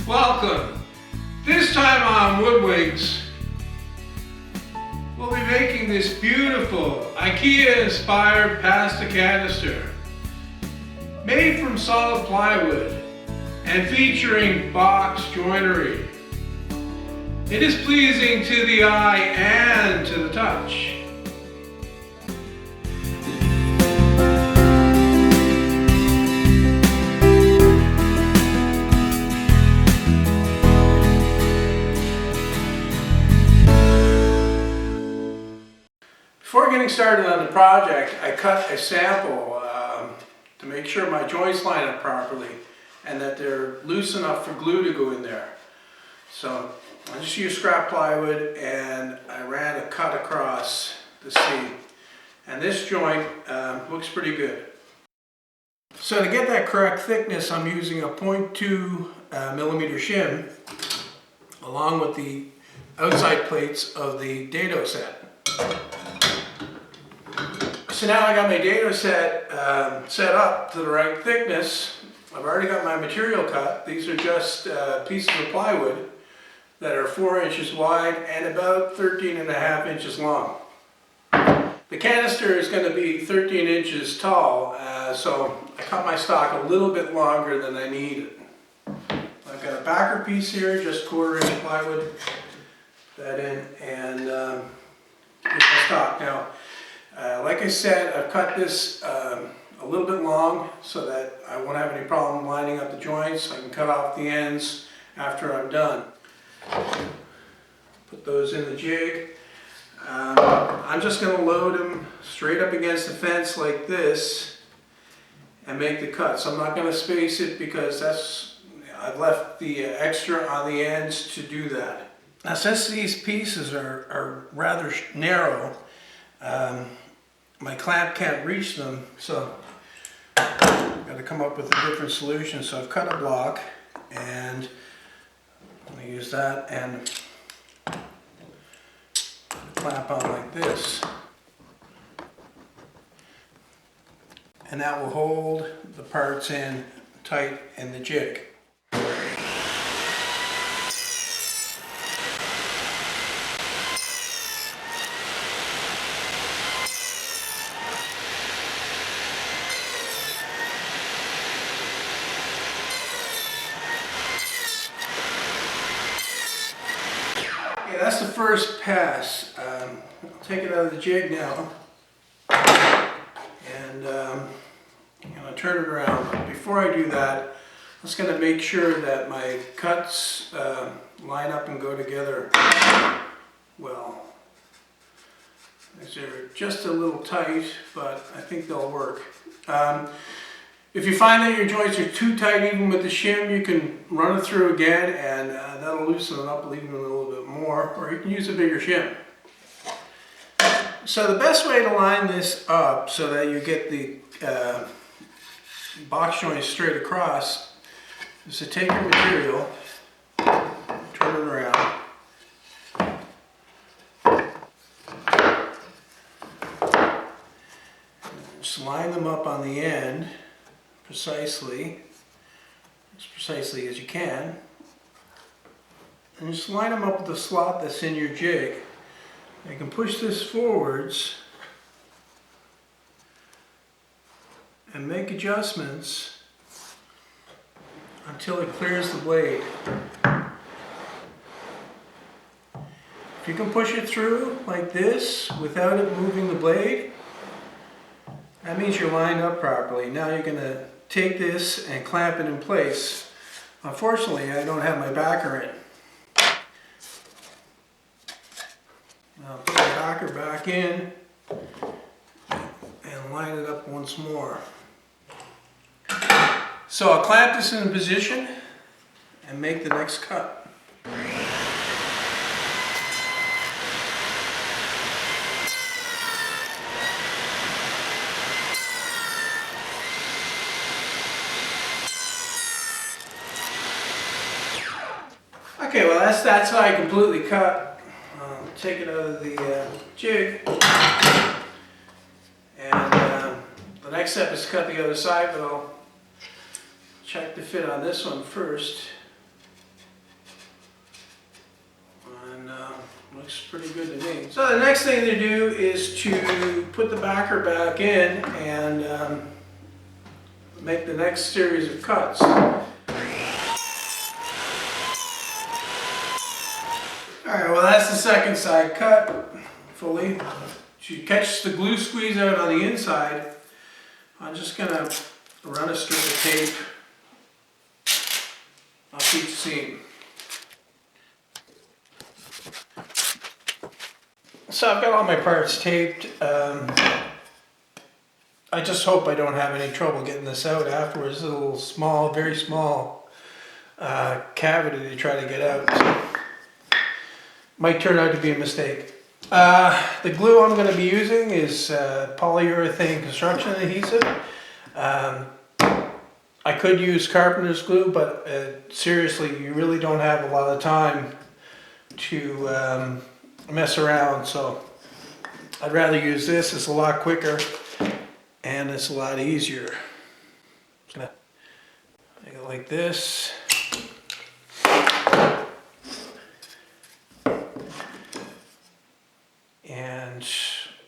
Welcome. This time on Woodwigs, we'll be making this beautiful IKEA-inspired pasta canister made from solid plywood and featuring box joinery. It is pleasing to the eye and to the touch. Before getting started on the project, I cut a sample to make sure my joints line up properly and that they're loose enough for glue to go in there. So I just used scrap plywood and I ran a cut across the seam. And this joint looks pretty good. So to get that correct thickness, I'm using a 0.2 millimeter shim along with the outside plates of the dado set. So now I got my dado set set up to the right thickness. I've already got my material cut. These are just pieces of plywood that are 4 inches wide and about 13.5 inches long. The canister is going to be 13 inches tall, so I cut my stock a little bit longer than I needed. I've got a backer piece here, just 1/4 inch plywood, that in, and here's my stock. Now, like I said, I've cut this a little bit long so that I won't have any problem lining up the joints. I can cut off the ends after I'm done. Put those in the jig. I'm just going to load them straight up against the fence like this and make the cuts. I'm not going to space it because I've left the extra on the ends to do that. Now, since these pieces are rather narrow, my clamp can't reach them, so I've got to come up with a different solution. So I've cut a block and I'm going to use that and clamp on like this. And that will hold the parts in tight in the jig. That's the first pass. I'll take it out of the jig now and I'm going to turn it around. But before I do that, I'm just going to make sure that my cuts line up and go together well. They're just a little tight, but I think they'll work. If you find that your joints are too tight even with the shim, you can run it through again and that'll loosen it up, leaving a little bit more, or you can use a bigger shim. So the best way to line this up so that you get the box joint straight across is to take your material, turn it around, just line them up on the end precisely, as precisely as you can, and just line them up with the slot that's in your jig. You can push this forwards and make adjustments until it clears the blade. If you can push it through like this without it moving the blade, that means you're lined up properly. Now you're going to take this and clamp it in place. Unfortunately, I don't have my backer in. I'll put the backer back in and line it up once more. So I'll clamp this in position and make the next cut. Okay, well that's how I completely cut. Take it out of the jig, and the next step is to cut the other side, but I'll check the fit on this one first. Looks pretty good to me. So the next thing to do is to put the backer back in and make the next series of cuts. Alright, well that's the second side cut fully. To catch the glue squeeze out on the inside, I'm just going to run a strip of tape up each seam. So I've got all my parts taped. I just hope I don't have any trouble getting this out afterwards. It's a little small, very small cavity to try to get out. Might turn out to be a mistake. The glue I'm going to be using is polyurethane construction adhesive. I could use carpenter's glue, but seriously, you really don't have a lot of time to mess around, so I'd rather use this. It's a lot quicker and it's a lot easier. Just gonna make it like this. And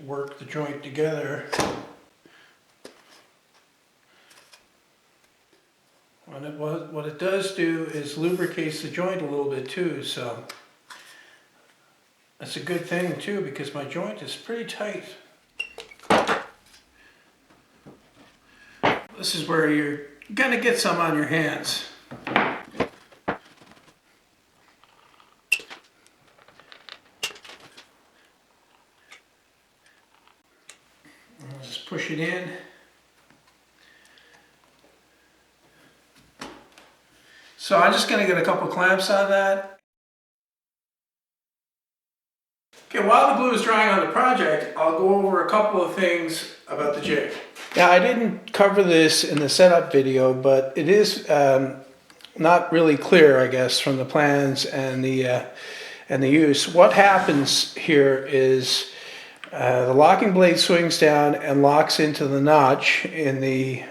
work the joint together. What it does do is lubricates the joint a little bit too, so that's a good thing too, because my joint is pretty tight. This is where you're gonna get some on your hands. Just push it in. So I'm just going to get a couple clamps on that. Okay, while the glue is drying on the project, I'll go over a couple of things about the jig. Now I didn't cover this in the setup video, but it is not really clear, I guess, from the plans and the use. What happens here is the locking blade swings down and locks into the notch in the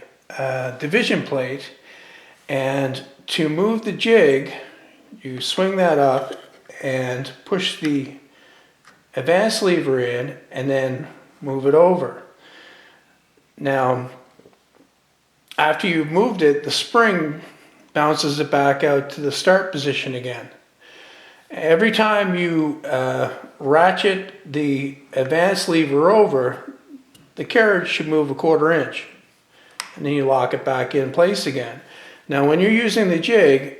division plate, and to move the jig, you swing that up and push the advance lever in and then move it over. Now, after you've moved it, the spring bounces it back out to the start position again. Every time you ratchet the advance lever over, the carriage should move a 1/4 inch, and then you lock it back in place again. Now when you're using the jig,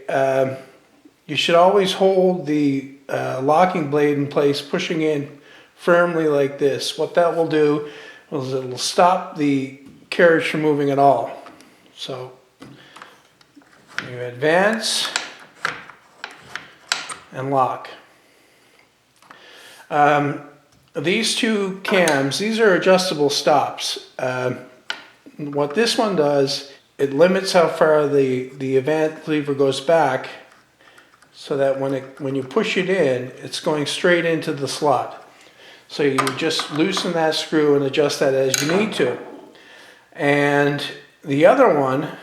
you should always hold the locking blade in place, pushing in firmly like this. What that will do is it will stop the carriage from moving at all. So you advance and lock. These two cams, these are adjustable stops. What this one does, it limits how far the advance lever goes back, so that when you push it in, it's going straight into the slot. So you just loosen that screw and adjust that as you need to. And the other one,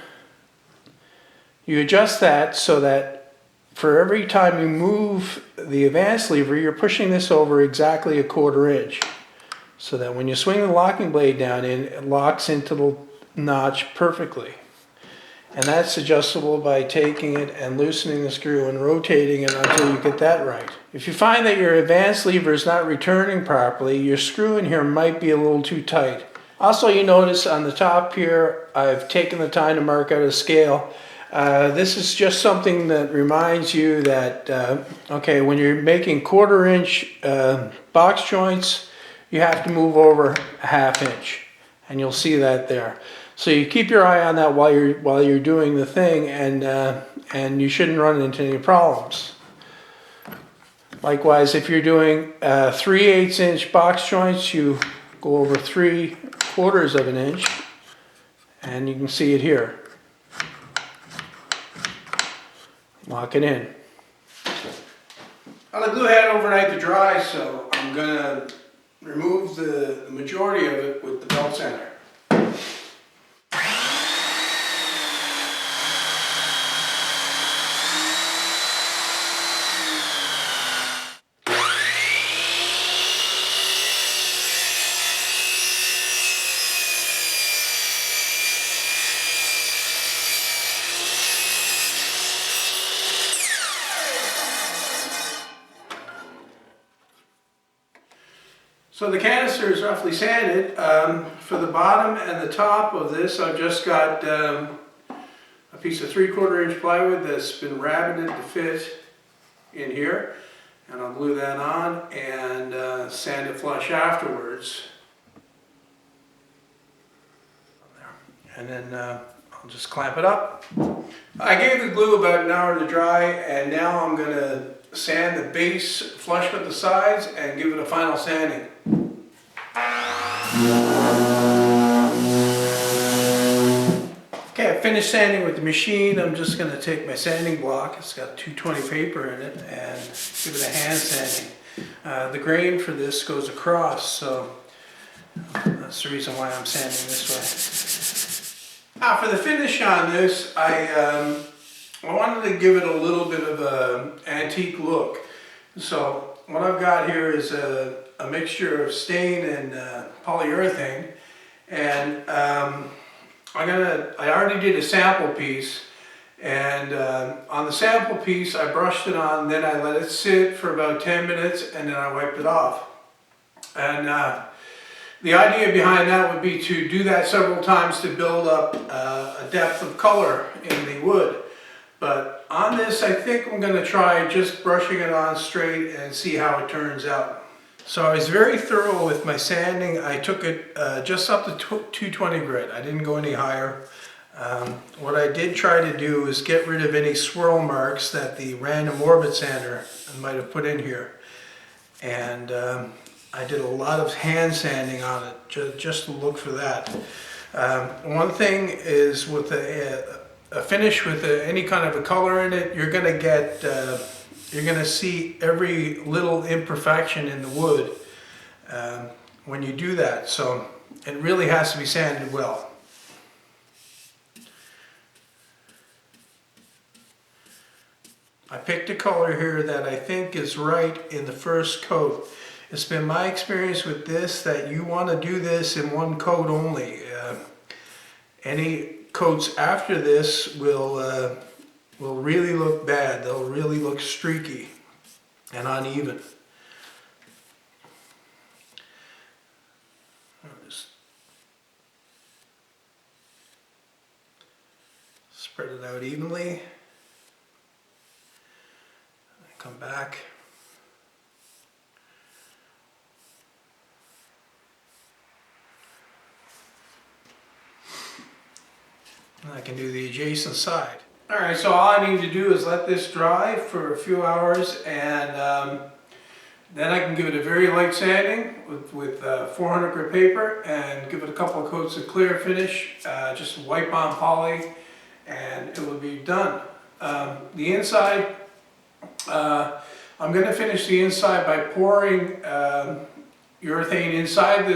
you adjust that so that for every time you move the advance lever, you're pushing this over exactly a 1/4 inch. So that when you swing the locking blade down in, it locks into the notch perfectly. And that's adjustable by taking it and loosening the screw and rotating it until you get that right. If you find that your advance lever is not returning properly, your screw in here might be a little too tight. Also, you notice on the top here, I've taken the time to mark out a scale. This is just something that reminds you that, okay, when you're making 1/4 inch box joints, you have to move over a 1/2 inch, and you'll see that there. So you keep your eye on that while you're doing the thing, and you shouldn't run into any problems. Likewise, if you're doing 3/8 inch box joints, you go over 3/4 of an inch, and you can see it here. Lock it in. Well, the glue had overnight to dry, so I'm gonna remove the majority of it with the belt sander. So the canister is roughly sanded. For the bottom and the top of this, I've just got a piece of 3/4 inch plywood that's been rabbited to fit in here. And I'll glue that on and sand it flush afterwards. And then I'll just clamp it up. I gave the glue about an hour to dry, and now I'm going to sand the base flush with the sides and give it a final sanding. Okay, I finished sanding with the machine. I'm just going to take my sanding block, it's got 220 paper in it, and give it a hand sanding. The grain for this goes across, so that's the reason why I'm sanding this way. Now for the finish on this, I wanted to give it a little bit of an antique look. So what I've got here is a mixture of stain and polyurethane, and I already did a sample piece, and on the sample piece I brushed it on, then I let it sit for about 10 minutes and then I wiped it off. And the idea behind that would be to do that several times to build up a depth of color in the wood. But on this, I think I'm going to try just brushing it on straight and see how it turns out. So I was very thorough with my sanding. I took it just up to 220 grit. I didn't go any higher. What I did try to do is get rid of any swirl marks that the random orbit sander might have put in here. And I did a lot of hand sanding on it just to look for that. One thing is with a finish with any kind of a color in it, you're going to see every little imperfection in the wood when you do that. So it really has to be sanded well. I picked a color here that I think is right in the first coat. It's been my experience with this that you want to do this in one coat only. Any coats after this will really look bad. They'll really look streaky and uneven. I'll just spread it out evenly. Come back. And I can do the adjacent side. Alright, so all I need to do is let this dry for a few hours, and then I can give it a very light sanding with 400 grit paper and give it a couple of coats of clear finish, just wipe on poly, and it will be done. The inside, I'm going to finish the inside by pouring urethane inside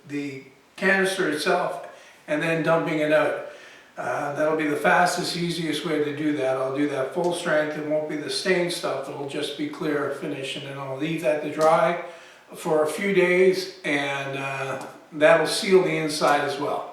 the canister itself and then dumping it out. That'll be the fastest, easiest way to do that. I'll do that full strength. It won't be the stained stuff. It'll just be clear finish, and then I'll leave that to dry for a few days, and that'll seal the inside as well.